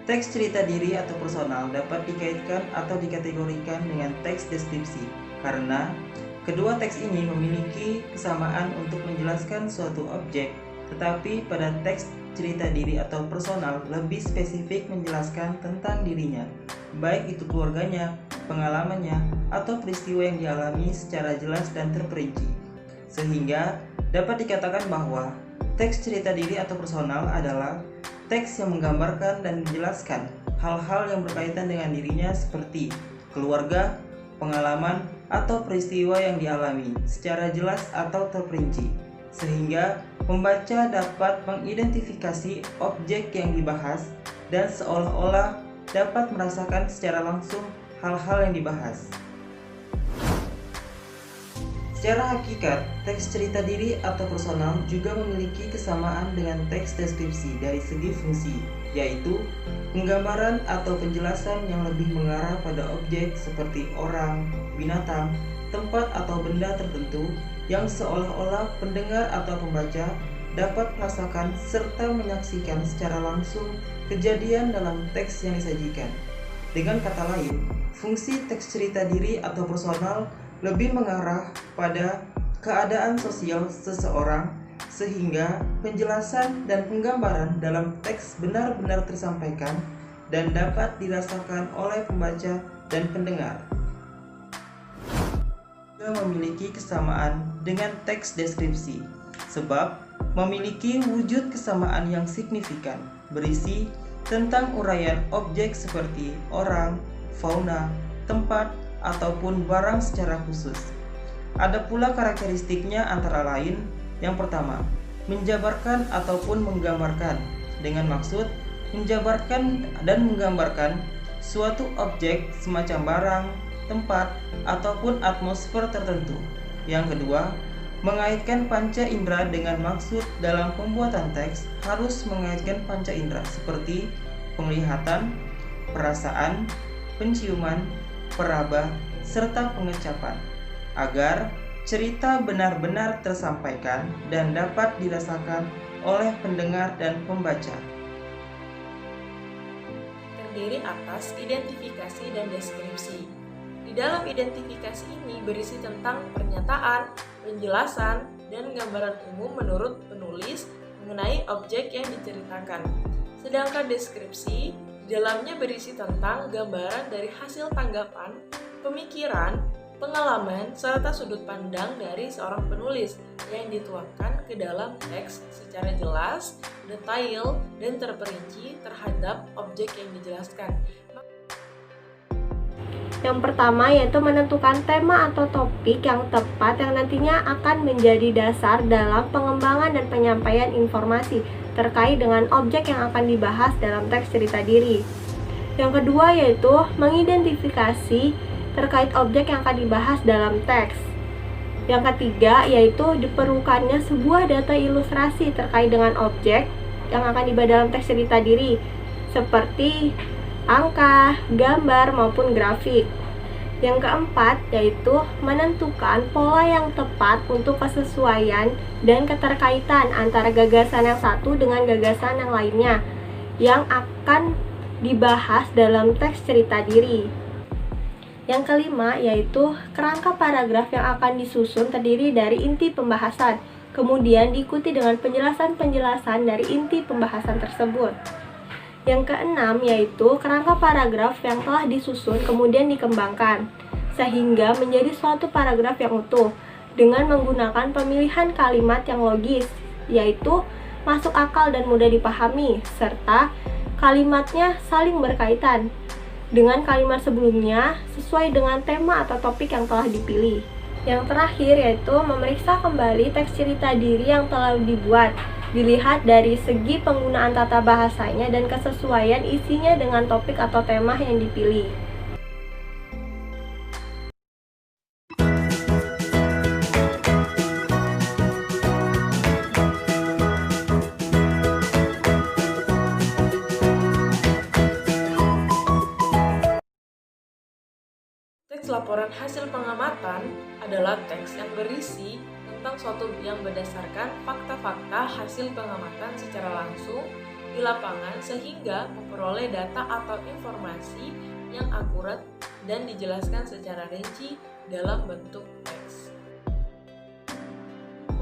Teks cerita diri atau personal dapat dikaitkan atau dikategorikan dengan teks deskripsi karena kedua teks ini memiliki kesamaan untuk menjelaskan suatu objek, tetapi pada teks cerita diri atau personal lebih spesifik menjelaskan tentang dirinya, baik itu keluarganya, pengalamannya, atau peristiwa yang dialami secara jelas dan terperinci. Sehingga dapat dikatakan bahwa teks cerita diri atau personal adalah teks yang menggambarkan dan menjelaskan hal-hal yang berkaitan dengan dirinya seperti keluarga, pengalaman, atau peristiwa yang dialami secara jelas atau terperinci, sehingga pembaca dapat mengidentifikasi objek yang dibahas dan seolah-olah dapat merasakan secara langsung hal-hal yang dibahas. Secara hakikat, teks cerita diri atau personal juga memiliki kesamaan dengan teks deskripsi dari segi fungsi, yaitu penggambaran atau penjelasan yang lebih mengarah pada objek seperti orang, binatang, tempat atau benda tertentu yang seolah-olah pendengar atau pembaca dapat merasakan serta menyaksikan secara langsung kejadian dalam teks yang disajikan. Dengan kata lain, fungsi teks cerita diri atau personal lebih mengarah pada keadaan sosial seseorang sehingga penjelasan dan penggambaran dalam teks benar-benar tersampaikan dan dapat dirasakan oleh pembaca dan pendengar. Juga memiliki kesamaan dengan teks deskripsi sebab memiliki wujud kesamaan yang signifikan berisi tentang uraian objek seperti orang, fauna, tempat, ataupun barang secara khusus. Ada pula karakteristiknya antara lain, yang pertama, menjabarkan ataupun menggambarkan dengan maksud menjabarkan dan menggambarkan suatu objek semacam barang, tempat, ataupun atmosfer tertentu. Yang kedua, mengaitkan panca indera dengan maksud dalam pembuatan teks harus mengaitkan panca indera seperti penglihatan, perasaan, penciuman, peraba, serta pengecapan, agar cerita benar-benar tersampaikan dan dapat dirasakan oleh pendengar dan pembaca. Terdiri atas identifikasi dan deskripsi. Di dalam identifikasi ini berisi tentang pernyataan, penjelasan, dan gambaran umum menurut penulis mengenai objek yang diceritakan. Sedangkan deskripsi di dalamnya berisi tentang gambaran dari hasil tanggapan, pemikiran, pengalaman, serta sudut pandang dari seorang penulis yang dituangkan ke dalam teks secara jelas, detail, dan terperinci terhadap objek yang dijelaskan. Yang pertama yaitu menentukan tema atau topik yang tepat yang nantinya akan menjadi dasar dalam pengembangan dan penyampaian informasi terkait dengan objek yang akan dibahas dalam teks cerita diri. Yang kedua yaitu mengidentifikasi terkait objek yang akan dibahas dalam teks. Yang ketiga yaitu diperlukannya sebuah data ilustrasi terkait dengan objek yang akan dibahas dalam teks cerita diri, seperti angka, gambar, maupun grafik. Yang keempat yaitu menentukan pola yang tepat untuk kesesuaian dan keterkaitan antara gagasan yang satu dengan gagasan yang lainnya yang akan dibahas dalam teks cerita diri. Yang kelima yaitu kerangka paragraf yang akan disusun terdiri dari inti pembahasan, kemudian diikuti dengan penjelasan-penjelasan dari inti pembahasan tersebut. Yang keenam yaitu kerangka paragraf yang telah disusun kemudian dikembangkan sehingga menjadi suatu paragraf yang utuh dengan menggunakan pemilihan kalimat yang logis, yaitu masuk akal dan mudah dipahami, serta kalimatnya saling berkaitan dengan kalimat sebelumnya sesuai dengan tema atau topik yang telah dipilih. Yang terakhir yaitu memeriksa kembali teks cerita diri yang telah dibuat, dilihat dari segi penggunaan tata bahasanya dan kesesuaian isinya dengan topik atau tema yang dipilih. Teks laporan hasil pengamatan adalah teks yang berisi tentang suatu yang berdasarkan fakta-fakta hasil pengamatan secara langsung di lapangan sehingga memperoleh data atau informasi yang akurat dan dijelaskan secara rinci dalam bentuk teks.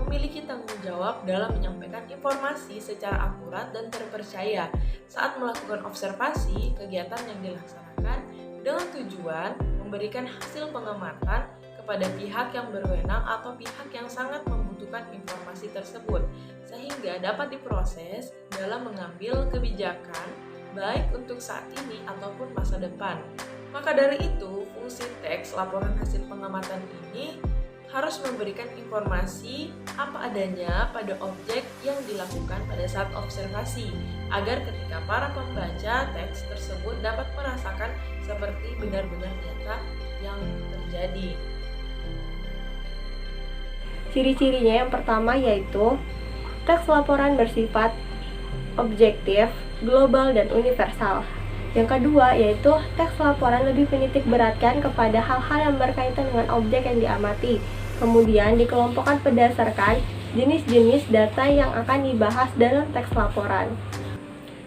Memiliki tanggung jawab dalam menyampaikan informasi secara akurat dan terpercaya saat melakukan observasi kegiatan yang dilaksanakan dengan tujuan memberikan hasil pengamatan kepada pihak yang berwenang atau pihak yang sangat membutuhkan informasi tersebut sehingga dapat diproses dalam mengambil kebijakan baik untuk saat ini ataupun masa depan. Maka dari itu, fungsi teks laporan hasil pengamatan ini harus memberikan informasi apa adanya pada objek yang dilakukan pada saat observasi, agar ketika para pembaca teks tersebut dapat merasakan seperti benar-benar nyata yang terjadi. Ciri-cirinya yang pertama yaitu teks laporan bersifat objektif, global, dan universal. Yang kedua yaitu teks laporan lebih menitik beratkan kepada hal-hal yang berkaitan dengan objek yang diamati. Kemudian dikelompokkan berdasarkan jenis-jenis data yang akan dibahas dalam teks laporan.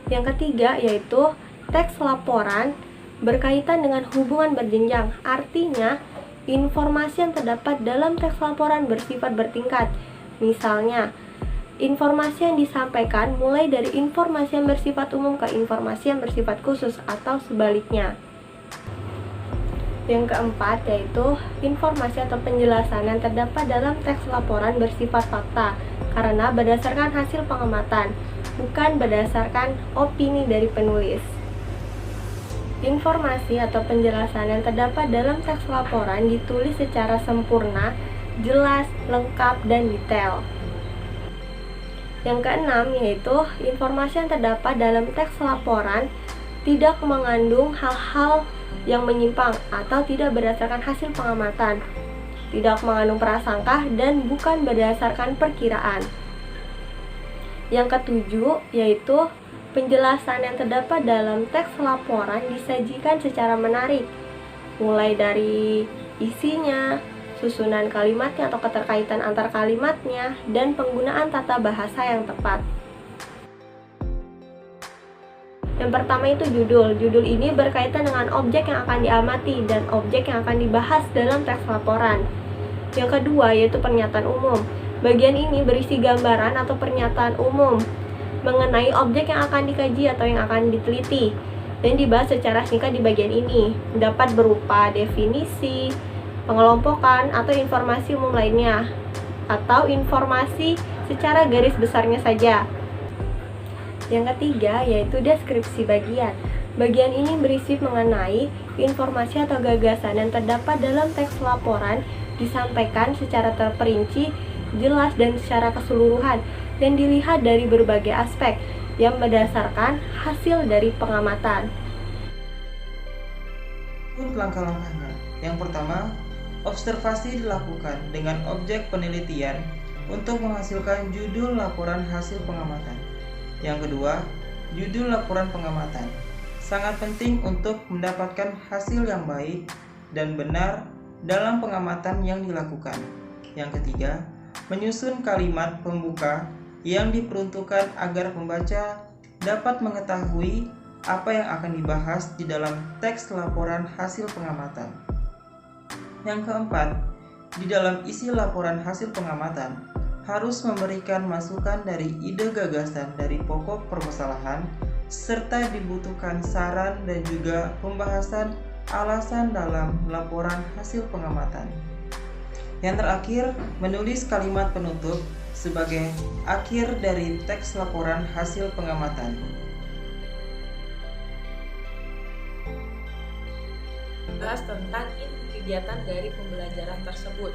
Yang ketiga yaitu teks laporan berkaitan dengan hubungan berjenjang. Artinya, informasi yang terdapat dalam teks laporan bersifat bertingkat. Misalnya, informasi yang disampaikan mulai dari informasi yang bersifat umum ke informasi yang bersifat khusus atau sebaliknya. Yang keempat yaitu informasi atau penjelasan yang terdapat dalam teks laporan bersifat fakta karena berdasarkan hasil pengamatan, bukan berdasarkan opini dari penulis. Informasi atau penjelasan yang terdapat dalam teks laporan ditulis secara sempurna, jelas, lengkap, dan detail. Yang keenam yaitu informasi yang terdapat dalam teks laporan tidak mengandung hal-hal yang menyimpang atau tidak berdasarkan hasil pengamatan, tidak mengandung prasangka, dan bukan berdasarkan perkiraan. Yang ketujuh yaitu penjelasan yang terdapat dalam teks laporan disajikan secara menarik, mulai dari isinya, susunan kalimatnya atau keterkaitan antar kalimatnya, dan penggunaan tata bahasa yang tepat. Yang pertama itu judul. Judul ini berkaitan dengan objek yang akan diamati dan objek yang akan dibahas dalam teks laporan. Yang kedua yaitu pernyataan umum. Bagian ini berisi gambaran atau pernyataan umum mengenai objek yang akan dikaji atau yang akan diteliti dan dibahas secara singkat di bagian ini. Dapat berupa definisi, pengelompokan, atau informasi umum lainnya, atau informasi secara garis besarnya saja. Yang ketiga yaitu deskripsi bagian. Bagian ini berisi mengenai informasi atau gagasan yang terdapat dalam teks laporan disampaikan secara terperinci, jelas, dan secara keseluruhan dan dilihat dari berbagai aspek yang berdasarkan hasil dari pengamatan. Langkah-langkahnya. Yang pertama, observasi dilakukan dengan objek penelitian untuk menghasilkan judul laporan hasil pengamatan. Yang kedua, judul laporan pengamatan. Sangat penting untuk mendapatkan hasil yang baik dan benar dalam pengamatan yang dilakukan. Yang ketiga, menyusun kalimat pembuka yang diperuntukkan agar pembaca dapat mengetahui apa yang akan dibahas di dalam teks laporan hasil pengamatan. Yang keempat, di dalam isi laporan hasil pengamatan harus memberikan masukan dari ide gagasan dari pokok permasalahan serta dibutuhkan saran dan juga pembahasan alasan dalam laporan hasil pengamatan. Yang terakhir, menulis kalimat penutup sebagai akhir dari teks laporan hasil pengamatan. Bahas tentang inti kegiatan dari pembelajaran tersebut.